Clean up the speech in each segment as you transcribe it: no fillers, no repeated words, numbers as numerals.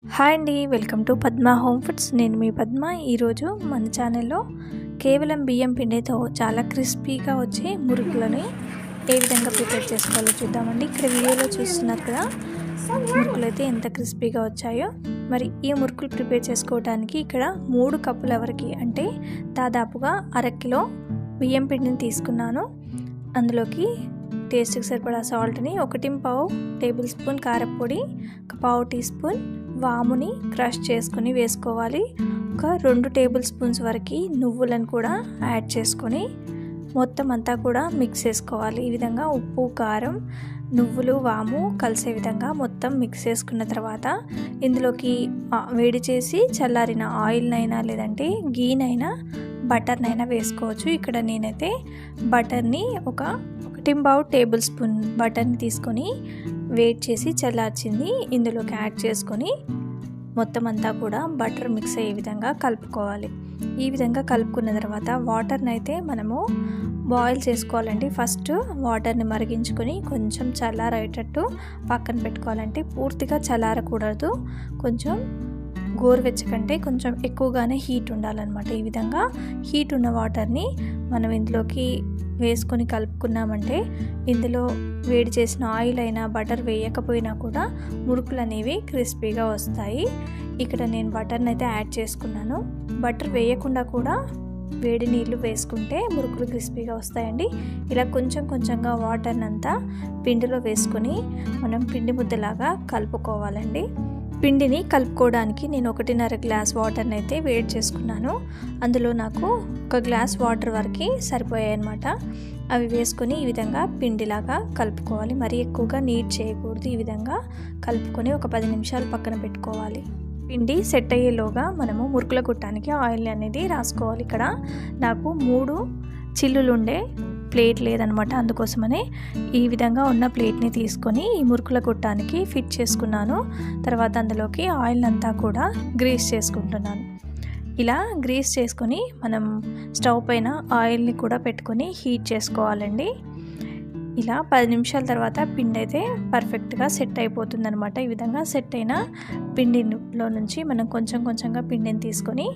Hi అండి, welcome to Padma home foods. నేను మీ పద్మ. ఈరోజు మన ఛానల్లో కేవలం బియ్యం పిండితో చాలా క్రిస్పీగా వచ్చే మురుకులని ఏ విధంగా ప్రిపేర్ చేసుకోవాలో చూద్దామండి. ఇక్కడ వీడియోలో చూస్తున్నారు కదా, మురుకులు అయితే ఎంత క్రిస్పీగా వచ్చాయో. మరి ఈ మురుకులు ప్రిపేర్ చేసుకోవడానికి ఇక్కడ 3 కప్పుల వరకు అంటే దాదాపుగా అరకిలో బియ్యం పిండిని తీసుకున్నాను. అందులోకి టేస్ట్కి సరిపడా సాల్ట్ని, 1.5 టేబుల్ స్పూన్ కారపొడి, 1/4 టీ స్పూన్ వాముని క్రష్ చేసుకొని వేసుకోవాలి. ఒక 2 టేబుల్ స్పూన్స్ వరకు నువ్వులను కూడా యాడ్ చేసుకొని మొత్తం అంతా కూడా మిక్స్ చేసుకోవాలి. ఈ విధంగా ఉప్పు, కారం, నువ్వులు, వాము కలిసే విధంగా మొత్తం మిక్స్ చేసుకున్న తర్వాత ఇందులోకి వేడి చేసి చల్లారిన ఆయిల్నైనా లేదంటే గీనైనా బటర్నైనా వేసుకోవచ్చు. ఇక్కడ నేనైతే బటర్ని 1.5 టేబుల్ స్పూన్ బటర్ని తీసుకొని వేడి చేసి చల్లార్చింది ఇందులోకి యాడ్ చేసుకొని మొత్తం అంతా కూడా బటర్ మిక్స్ అయ్యే విధంగా కలుపుకోవాలి. ఈ విధంగా కలుపుకున్న తర్వాత వాటర్ని అయితే మనము బాయిల్ చేసుకోవాలండి. ఫస్ట్ వాటర్ని మరిగించుకొని కొంచెం చల్లారేటట్టు పక్కన పెట్టుకోవాలంటే పూర్తిగా చల్లారకూడదు. కొంచెం గోరువెచ్చకంటే కొంచెం ఎక్కువగానే హీట్ ఉండాలన్నమాట. ఈ విధంగా హీట్ ఉన్న వాటర్ని మనం ఇందులోకి వేసుకొని కలుపుకున్నామంటే ఇందులో వేడి చేసిన ఆయిల్ అయినా బటర్ వేయకపోయినా కూడా మురుకులు అనేవి క్రిస్పీగా వస్తాయి. ఇక్కడ నేను బటర్ని అయితే యాడ్ చేసుకున్నాను. బటర్ వేయకుండా కూడా వేడి నీళ్ళు వేసుకుంటే మురుకులు క్రిస్పీగా వస్తాయండి. ఇలా కొంచెం కొంచెంగా వాటర్ని అంతా పిండిలో వేసుకొని మనం పిండి ముద్దలాగా కలుపుకోవాలండి. పిండిని కలుపుకోవడానికి నేను 1.5 గ్లాస్ వాటర్ని అయితే వేడి చేసుకున్నాను. అందులో నాకు 1 గ్లాస్ వాటర్ వరకు సరిపోయాయి అన్నమాట. అవి వేసుకొని ఈ విధంగా పిండిలాగా కలుపుకోవాలి. మరీ ఎక్కువగా నీట్ చేయకూడదు. ఈ విధంగా కలుపుకొని ఒక 10 నిమిషాలు పక్కన పెట్టుకోవాలి. పిండి సెట్ అయ్యేలోగా మనము మురుకుల గుట్టానికి ఆయిల్ అనేది రాసుకోవాలి. ఇక్కడ నాకు 3 చిల్లులు ఉండే ప్లేట్ లేదనమాట. అందుకోసమనే ఈ విధంగా ఉన్న ప్లేట్ని తీసుకొని ఈ మురుకుల గుట్టానికి ఫిట్ చేసుకున్నాను. తర్వాత అందులోకి ఆయిల్ అంతా కూడా గ్రీస్ చేసుకుంటున్నాను. ఇలా గ్రీస్ చేసుకొని మనం స్టవ్ పైన ఆయిల్ని కూడా పెట్టుకొని హీట్ చేసుకోవాలండి. ఇలా 10 నిమిషాల తర్వాత పిండి అయితే పర్ఫెక్ట్గా సెట్ అయిపోతుంది అనమాట. ఈ విధంగా సెట్ అయిన పిండిలో నుంచి మనం కొంచెం కొంచెంగా పిండిని తీసుకొని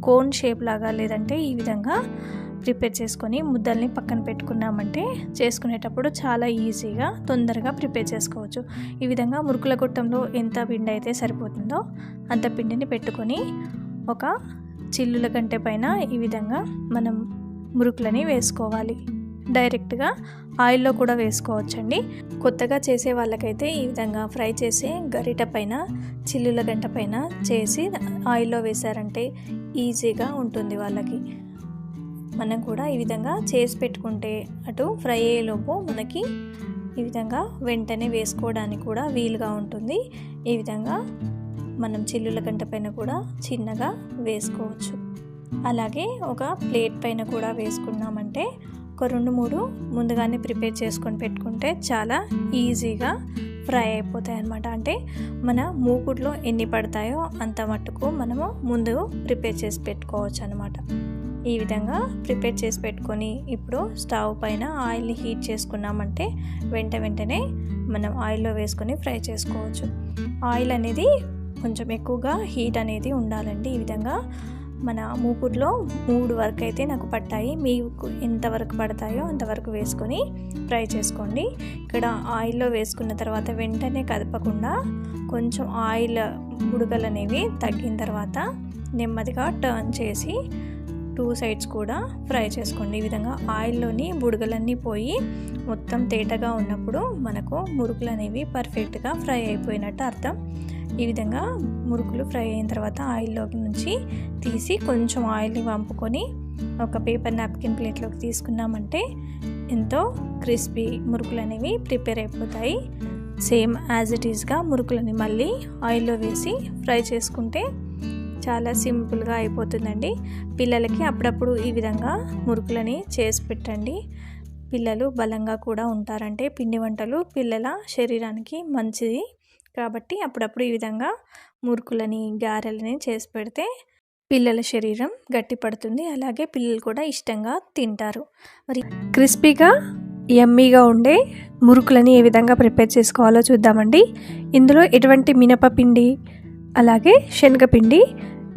కోన్ షేప్ లాగా లేదంటే ఈ విధంగా ప్రిపేర్ చేసుకొని ముద్దల్ని పక్కన పెట్టుకున్నామంటే చేసుకునేటప్పుడు చాలా ఈజీగా తొందరగా ప్రిపేర్ చేసుకోవచ్చు. ఈ విధంగా మురుకుల గుట్టంలో ఎంత పిండి అయితే సరిపోతుందో అంత పిండిని పెట్టుకొని ఒక చిల్లుల గంటె పైన ఈ విధంగా మనం మురుకులని వేసుకోవాలి. డైరెక్ట్గా ఆయిల్లో కూడా వేసుకోవచ్చండి. కొత్తగా చేసే వాళ్ళకైతే ఈ విధంగా ఫ్రై చేసే గరిట పైన చిల్లుల గంట పైన చేసి ఆయిల్లో వేశారంటే ఈజీగా ఉంటుంది వాళ్ళకి. మనం కూడా ఈ విధంగా చేసి పెట్టుకుంటే అటు ఫ్రై అయ్యేలోపు మనకి ఈ విధంగా వెంటనే వేసుకోవడానికి కూడా వీలుగా ఉంటుంది. ఈ విధంగా మనం చిల్లుల గంట పైన కూడా చిన్నగా వేసుకోవచ్చు. అలాగే ఒక ప్లేట్ పైన కూడా వేసుకున్నామంటే ఒక 2-3 ముందుగానే ప్రిపేర్ చేసుకొని పెట్టుకుంటే చాలా ఈజీగా ఫ్రై అయిపోతాయి అన్నమాట. అంటే మన మూకుడులో ఎన్ని పడతాయో అంత మట్టుకు మనము ముందు ప్రిపేర్ చేసి పెట్టుకోవచ్చు అన్నమాట. ఈ విధంగా ప్రిపేర్ చేసి పెట్టుకొని ఇప్పుడు స్టవ్ పైన ఆయిల్ని హీట్ చేసుకున్నామంటే వెంటనే మనం ఆయిల్లో వేసుకొని ఫ్రై చేసుకోవచ్చు. ఆయిల్ అనేది కొంచెం ఎక్కువగా హీట్ అనేది ఉండాలండి. ఈ విధంగా మన మూకుడులో 3 వరకు అయితే నాకు పట్టాయి. మీకు ఎంతవరకు పడతాయో అంతవరకు వేసుకొని ఫ్రై చేసుకోండి. ఇక్కడ ఆయిల్లో వేసుకున్న తర్వాత వెంటనే కదపకుండా కొంచెం ఆయిల్ బుడగలు అనేవి తగ్గిన తర్వాత నెమ్మదిగా టర్న్ చేసి 2 సైడ్స్ కూడా ఫ్రై చేసుకోండి. ఈ విధంగా ఆయిల్లోని బుడగలన్నీ పోయి మొత్తం తేటగా ఉన్నప్పుడు మనకు మురుకులు అనేవి పర్ఫెక్ట్గా ఫ్రై అయిపోయినట్టు అర్థం. ఈ విధంగా మురుకులు ఫ్రై అయిన తర్వాత ఆయిల్లోకి నుంచి తీసి కొంచెం ఆయిల్ని వంపుకొని ఒక పేపర్ నాప్కిన్ ప్లేట్లోకి తీసుకున్నామంటే ఎంతో క్రిస్పీ మురుకులు అనేవి ప్రిపేర్ అయిపోతాయి. సేమ్ యాజ్ ఇట్ ఈస్గా మురుకులని మళ్ళీ ఆయిల్లో వేసి ఫ్రై చేసుకుంటే చాలా సింపుల్గా అయిపోతుందండి. పిల్లలకి అప్పుడప్పుడు ఈ విధంగా మురుకులని చేసి పెట్టండి. పిల్లలు బలంగా కూడా ఉంటారంటే పిండి వంటలు పిల్లల శరీరానికి మంచిది కాబట్టి అప్పుడప్పుడు ఈ విధంగా మురుకులని గారెలని చేసి పెడితే పిల్లల శరీరం గట్టిపడుతుంది. అలాగే పిల్లలు కూడా ఇష్టంగా తింటారు. మరి క్రిస్పీగా యమ్మీగా ఉండే మురుకులని ఏ విధంగా ప్రిపేర్ చేసుకోవాలో చూద్దామండి. ఇందులో ఎటువంటి మినపపిండి అలాగే శనగపిండి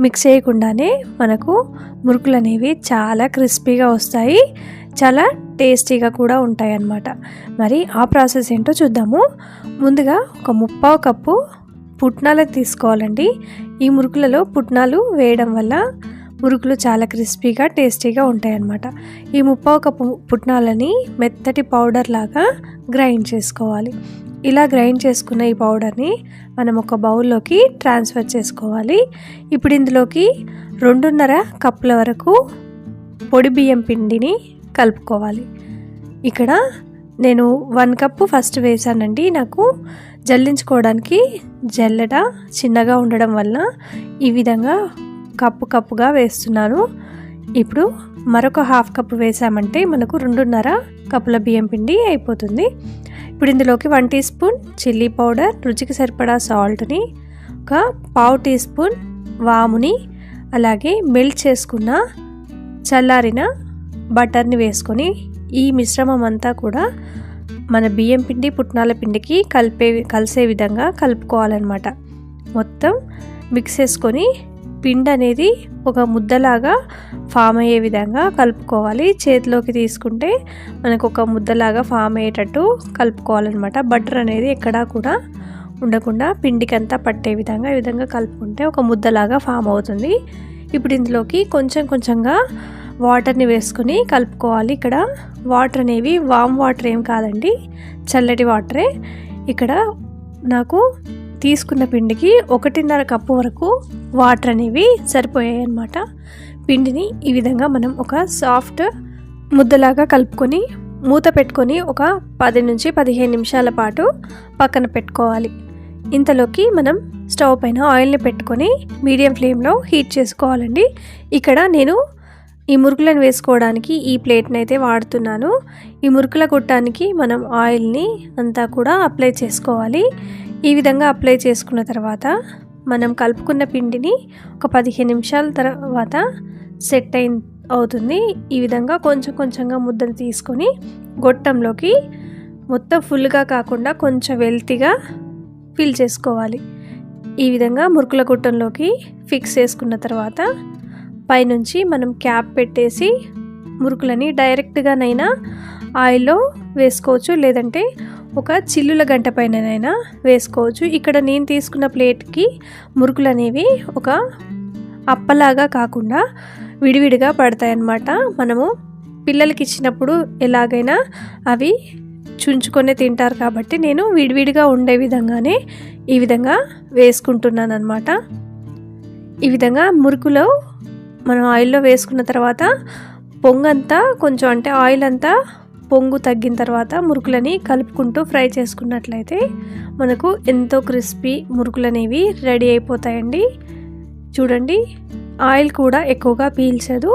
మిక్స్ చేయకుండానే మనకు మురుకులు అనేవి చాలా క్రిస్పీగా వస్తాయి, చాలా టేస్టీగా కూడా ఉంటాయి అన్నమాట. మరి ఆ ప్రాసెస్ ఏంటో చూద్దాము. ముందుగా ఒక 1/2 కప్పు పుట్నాలు తీసుకోవాలండి. ఈ మురుకులలో పుట్నాలు వేయడం వల్ల మురుకులు చాలా క్రిస్పీగా టేస్టీగా ఉంటాయి అన్నమాట. ఈ 1/2 కప్పు పుట్నాలని మెత్తటి పౌడర్ లాగా గ్రైండ్ చేసుకోవాలి. ఇలా గ్రైండ్ చేసుకున్న ఈ పౌడర్ని మనం ఒక బౌల్లోకి ట్రాన్స్ఫర్ చేసుకోవాలి. ఇప్పుడు ఇందులోకి 2.5 కప్పుల వరకు పొడి బియ్యం పిండిని కలుపుకోవాలి. ఇక్కడ నేను 1 కప్పు ఫస్ట్ వేసానండి. నాకు జల్లించుకోవడానికి జల్లెడ చిన్నగా ఉండడం వల్ల ఈ విధంగా కప్పుగా వేస్తున్నాను. ఇప్పుడు మరొక 1/2 కప్పు వేసామంటే మనకు 2.5 కప్పుల బియ్యం పిండి అయిపోతుంది. ఇప్పుడు ఇందులోకి 1 టీ స్పూన్ చిల్లీ పౌడర్, రుచికి సరిపడా సాల్ట్ని, ఒక 1/2 టీ స్పూన్ వాముని, అలాగే మెల్ట్ చేసుకున్న చల్లారిన బటర్ని వేసుకొని ఈ మిశ్రమం అంతా కూడా మన బియ్యం పిండి పుట్నాల పిండికి కలిసే విధంగా కలుపుకోవాలన్నమాట. మొత్తం మిక్స్ చేసుకొని పిండి అనేది ఒక ముద్దలాగా ఫామ్ అయ్యే విధంగా కలుపుకోవాలి. చేతిలోకి తీసుకుంటే మనకు ఒక ముద్దలాగా ఫామ్ అయ్యేటట్టు కలుపుకోవాలన్నమాట. బటర్ అనేది ఎక్కడా కూడా ఉండకుండా పిండికంతా పట్టే విధంగా ఈ విధంగా కలుపుకుంటే ఒక ముద్దలాగా ఫామ్ అవుతుంది. ఇప్పుడు ఇందులోకి కొంచెంగా వాటర్ని వేసుకొని కలుపుకోవాలి. ఇక్కడ వాటర్ అనేవి వామ్ వాటర్ ఏం కాదండి, చల్లటి వాటరే. ఇక్కడ నాకు తీసుకున్న పిండికి 1.5 కప్పు వరకు వాటర్ అనేవి సరిపోయాయి అన్నమాట. పిండిని ఈ విధంగా మనం ఒక సాఫ్ట్ ముద్దలాగా కలుపుకొని మూత పెట్టుకొని ఒక 10 నుంచి 15 నిమిషాల పాటు పక్కన పెట్టుకోవాలి. ఇంతలోకి మనం స్టవ్ పైన ఆయిల్ని పెట్టుకొని మీడియం ఫ్లేమ్లో హీట్ చేసుకోవాలండి. ఇక్కడ నేను ఈ మురుకులను వేసుకోవడానికి ఈ ప్లేట్ని అయితే వాడుతున్నాను. ఈ మురుకుల గుట్టానికి మనం ఆయిల్ని అంతా కూడా అప్లై చేసుకోవాలి. ఈ విధంగా అప్లై చేసుకున్న తర్వాత మనం కలుపుకున్న పిండిని ఒక 15 నిమిషాల తర్వాత సెట్ అవుతుంది. ఈ విధంగా కొంచెంగా ముద్దను తీసుకొని గొట్టంలోకి మొత్తం ఫుల్గా కాకుండా కొంచెం వెల్తిగా ఫిల్ చేసుకోవాలి. ఈ విధంగా మురుకుల గుట్టంలోకి ఫిక్స్ చేసుకున్న తర్వాత పైనుంచి మనం క్యాప్ పెట్టేసి మురుకులని డైరెక్ట్గానైనా ఆయిల్లో వేసుకోవచ్చు, లేదంటే ఒక చిల్లుల గంట పైనైనా వేసుకోవచ్చు. ఇక్కడ నేను తీసుకున్న ప్లేట్కి మురుకులు అనేవి ఒక అప్పలాగా కాకుండా విడివిడిగా పడతాయి అన్నమాట. మనము పిల్లలకి ఇచ్చినప్పుడు ఎలాగైనా అవి చుంచుకొని తింటారు కాబట్టి నేను విడివిడిగా ఉండే విధంగానే ఈ విధంగా వేసుకుంటున్నాను అన్నమాట. ఈ విధంగా మురుకులో మనం ఆయిల్లో వేసుకున్న తర్వాత పొంగంతా కొంచెం అంటే ఆయిల్ అంతా పొంగు తగ్గిన తర్వాత మురుకులని కలుపుకుంటూ ఫ్రై చేసుకున్నట్లయితే మనకు ఎంతో క్రిస్పీ మురుకులు అనేవి రెడీ అయిపోతాయండి. చూడండి, ఆయిల్ కూడా ఎక్కువగా పీల్చదు,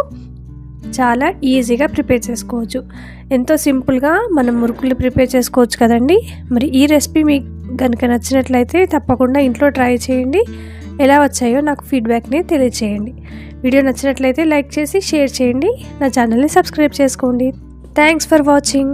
చాలా ఈజీగా ప్రిపేర్ చేసుకోవచ్చు. ఎంతో సింపుల్గా మనం మురుకులు ప్రిపేర్ చేసుకోవచ్చు కదండి. మరి ఈ రెసిపీ మీకు కనుక నచ్చినట్లయితే తప్పకుండా ఇంట్లో ట్రై చేయండి. ఎలా వచ్చాయో నాకు ఫీడ్బ్యాక్ని తెలియచేయండి. వీడియో నచ్చినట్లయితే లైక్ చేసి షేర్ చేయండి. నా ఛానల్ని సబ్స్క్రైబ్ చేసుకోండి. Thanks for watching.